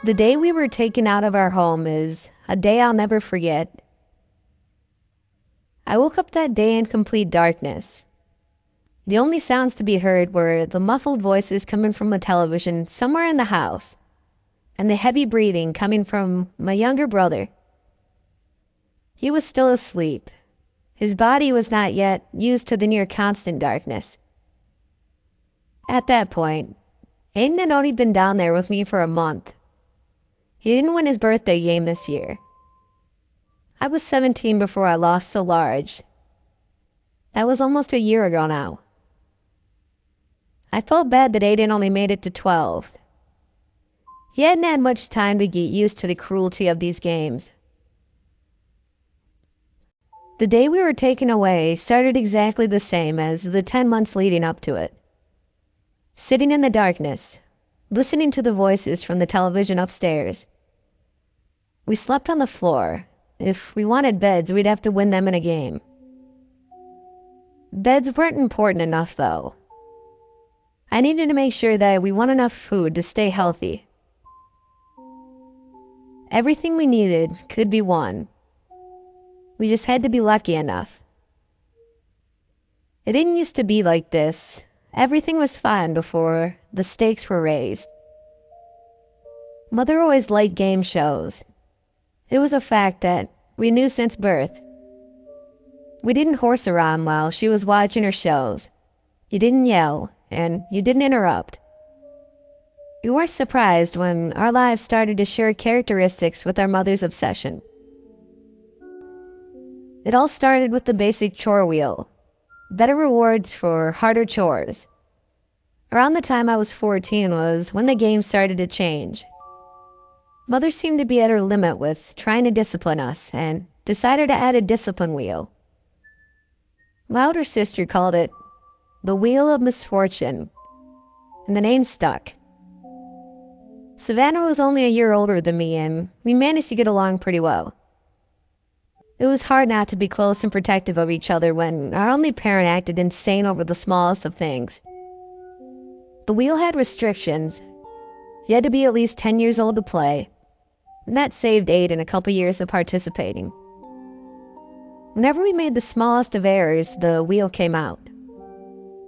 The day we were taken out of our home is a day I'll never forget. I woke up that day in complete darkness. The only sounds to be heard were the muffled voices coming from the television somewhere in the house, and the heavy breathing coming from my younger brother. He was still asleep. His body was not yet used to the near constant darkness. At that point, Aiden had only been down there with me for a month. He didn't win his birthday game this year. I was 17 before I lost so large. That was almost a year ago now. I felt bad that Aiden only made it to 12. He hadn't had much time to get used to the cruelty of these games. The day we were taken away started exactly the same as the 10 months leading up to it. Sitting in the darkness, listening to the voices from the television upstairs. We slept on the floor. If we wanted beds, we'd have to win them in a game. Beds weren't important enough, though. I needed to make sure that we won enough food to stay healthy. Everything we needed could be won. We just had to be lucky enough. It didn't used to be like this. Everything was fine before the stakes were raised. Mother always liked game shows. It was a fact that we knew since birth. We didn't horse around while she was watching her shows. You didn't yell, and you didn't interrupt. We weren't surprised when our lives started to share characteristics with our mother's obsession. It all started with the basic chore wheel. Better rewards for harder chores. Around the time I was 14 was when the game started to change. Mother seemed to be at her limit with trying to discipline us and decided to add a discipline wheel. My older sister called it the Wheel of Misfortune, and the name stuck. Savannah was only a year older than me, and we managed to get along pretty well. It was hard not to be close and protective of each other when our only parent acted insane over the smallest of things. The wheel had restrictions. You had to be at least 10 years old to play, and that saved Aiden a couple years of participating. Whenever we made the smallest of errors, the wheel came out,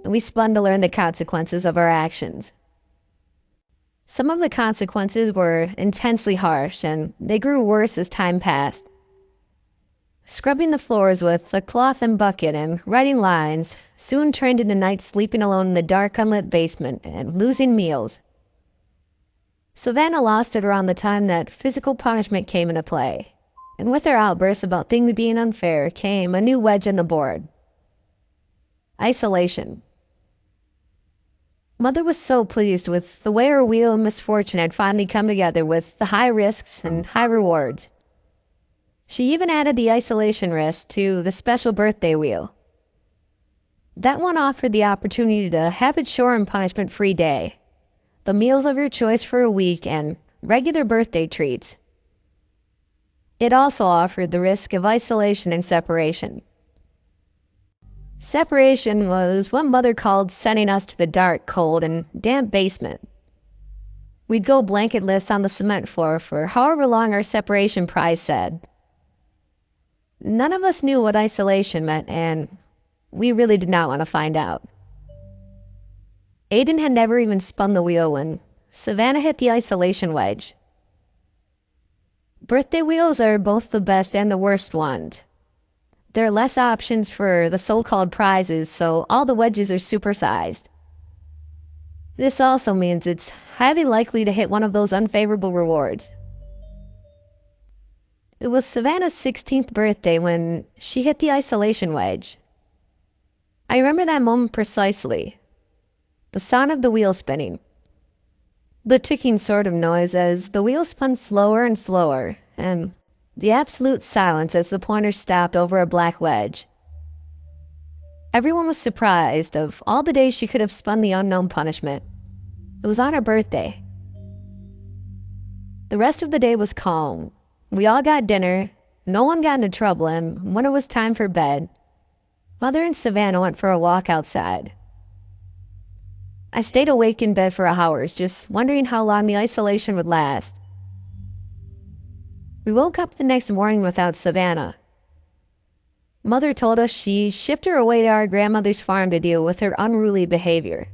and we spun to learn the consequences of our actions. Some of the consequences were intensely harsh, and they grew worse as time passed. Scrubbing the floors with a cloth and bucket and writing lines soon turned into nights sleeping alone in the dark, unlit basement and losing meals. Savannah lost it around the time that physical punishment came into play, and with her outbursts about things being unfair came a new wedge in the board. Isolation. Mother was so pleased with the way her wheel of misfortune had finally come together with the high risks and high rewards. She even added the isolation risk to the special birthday wheel. That one offered the opportunity to have a chore and punishment-free day, the meals of your choice for a week, and regular birthday treats. It also offered the risk of isolation and separation. Separation was what Mother called sending us to the dark, cold, and damp basement. We'd go blanketless on the cement floor for however long our separation prize said. None of us knew what isolation meant, and we really did not want to find out. Aiden had never even spun the wheel when Savannah hit the isolation wedge. Birthday wheels are both the best and the worst ones. There are less options for the so-called prizes, so all the wedges are supersized. This also means it's highly likely to hit one of those unfavorable rewards. It was Savannah's 16th birthday when she hit the isolation wedge. I remember that moment precisely. The sound of the wheel spinning. The ticking sort of noise as the wheel spun slower and slower, and the absolute silence as the pointer stopped over a black wedge. Everyone was surprised of all the days she could have spun the unknown punishment. It was on her birthday. The rest of the day was calm. We all got dinner, no one got into trouble, and when it was time for bed, Mother and Savannah went for a walk outside. I stayed awake in bed for hours, just wondering how long the isolation would last. We woke up the next morning without Savannah. Mother told us she shipped her away to our grandmother's farm to deal with her unruly behavior.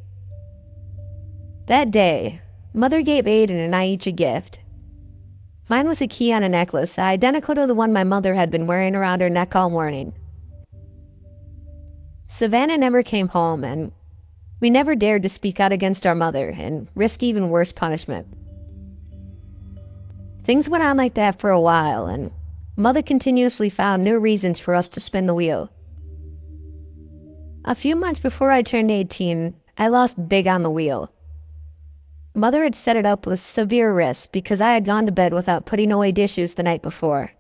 That day, Mother gave Aiden and I each a gift. Mine was a key on a necklace, identical to the one my mother had been wearing around her neck all morning. Savannah never came home, and we never dared to speak out against our mother and risk even worse punishment. Things went on like that for a while, and Mother continuously found new reasons for us to spin the wheel. A few months before I turned 18, I lost big on the wheel. Mother had set it up with severe risk because I had gone to bed without putting away dishes the night before.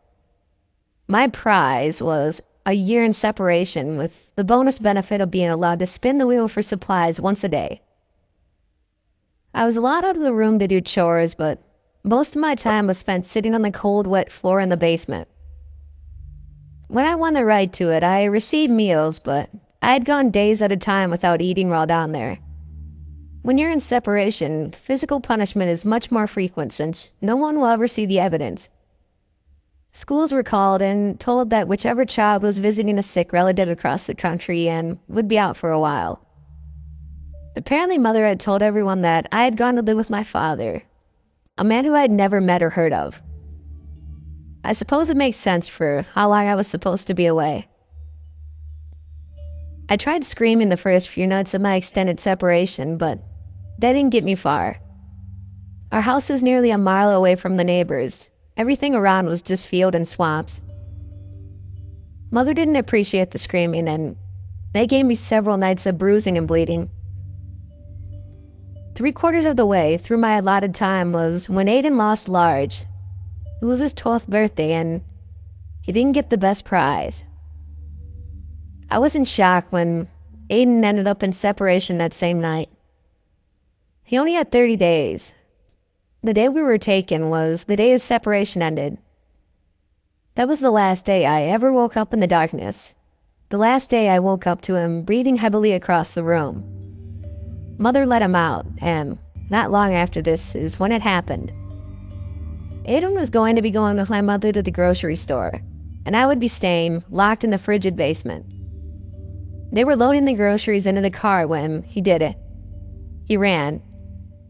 My prize was a year in separation with the bonus benefit of being allowed to spin the wheel for supplies once a day. I was allowed out of the room to do chores, but most of my time was spent sitting on the cold, wet floor in the basement. When I won the right to it, I received meals, but I had gone days at a time without eating while down there. When you're in separation, physical punishment is much more frequent since no one will ever see the evidence. Schools were called and told that whichever child was visiting a sick relative across the country and would be out for a while. Apparently, Mother had told everyone that I had gone to live with my father, a man who I had never met or heard of. I suppose it makes sense for how long I was supposed to be away. I tried screaming the first few nights of my extended separation, but that didn't get me far. Our house is nearly a mile away from the neighbors. Everything around was just field and swamps. Mother didn't appreciate the screaming, and they gave me several nights of bruising and bleeding. 3/4 of the way through my allotted time was when Aiden lost large. It was his 12th birthday, and he didn't get the best prize. I was in shock when Aiden ended up in separation that same night. He only had 30 days. The day we were taken was the day his separation ended. That was the last day I ever woke up in the darkness. The last day I woke up to him breathing heavily across the room. Mother let him out, and not long after this is when it happened. Aiden was going to be going with my mother to the grocery store, and I would be staying locked in the frigid basement. They were loading the groceries into the car when he did it. He ran,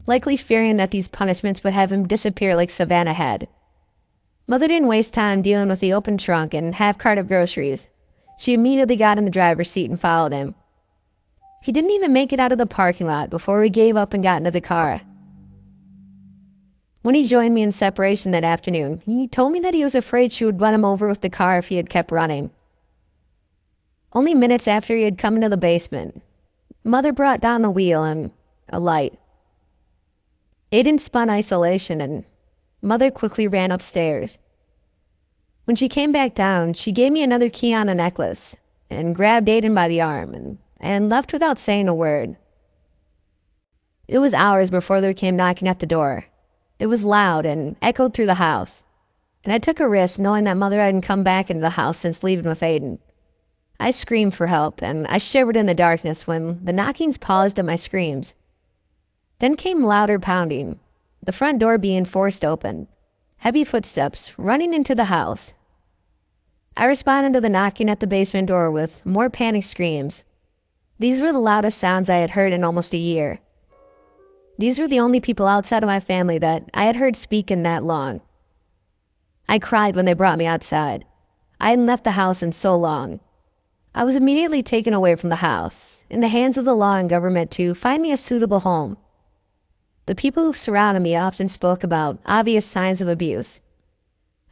likely fearing that these punishments would have him disappear like Savannah had. Mother didn't waste time dealing with the open trunk and half-cart of groceries. She immediately got in the driver's seat and followed him. He didn't even make it out of the parking lot before we gave up and got into the car. When he joined me in separation that afternoon, he told me that he was afraid she would run him over with the car if he had kept running. Only minutes after he had come into the basement, Mother brought down the wheel and a light. Aiden spun isolation, and Mother quickly ran upstairs. When she came back down, she gave me another key on a necklace and grabbed Aiden by the arm and left without saying a word. It was hours before there came knocking at the door. It was loud and echoed through the house, and I took a risk knowing that Mother hadn't come back into the house since leaving with Aiden. I screamed for help, and I shivered in the darkness when the knockings paused at my screams. Then came louder pounding, the front door being forced open, heavy footsteps running into the house. I responded to the knocking at the basement door with more panicked screams. These were the loudest sounds I had heard in almost a year. These were the only people outside of my family that I had heard speak in that long. I cried when they brought me outside. I hadn't left the house in so long. I was immediately taken away from the house, in the hands of the law and government to find me a suitable home. The people who surrounded me often spoke about obvious signs of abuse.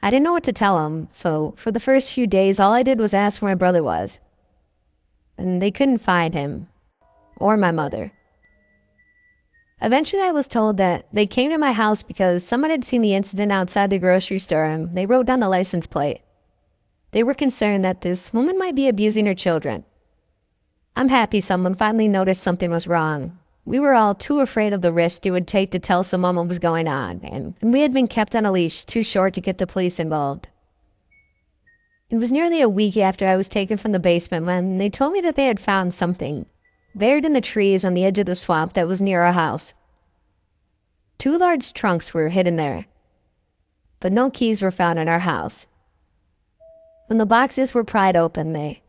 I didn't know what to tell them, so for the first few days all I did was ask where my brother was. And they couldn't find him, or my mother. Eventually I was told that they came to my house because someone had seen the incident outside the grocery store and they wrote down the license plate. They were concerned that this woman might be abusing her children. I'm happy someone finally noticed something was wrong. We were all too afraid of the risk it would take to tell someone what was going on, and we had been kept on a leash too short to get the police involved. It was nearly a week after I was taken from the basement when they told me that they had found something buried in the trees on the edge of the swamp that was near our house. 2 large trunks were hidden there. but no keys were found in our house. When the boxes were pried open, they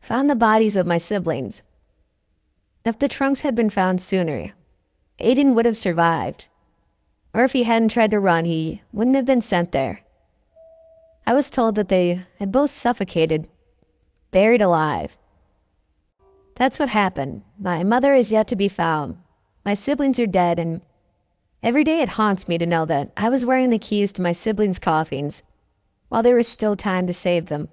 found the bodies of my siblings. If the trunks had been found sooner, Aiden would have survived. Or if he hadn't tried to run, he wouldn't have been sent there. I was told that they had both suffocated, buried alive. That's what happened. My mother is yet to be found. My siblings are dead, and every day it haunts me to know that I was wearing the keys to my siblings' coffins while there was still time to save them.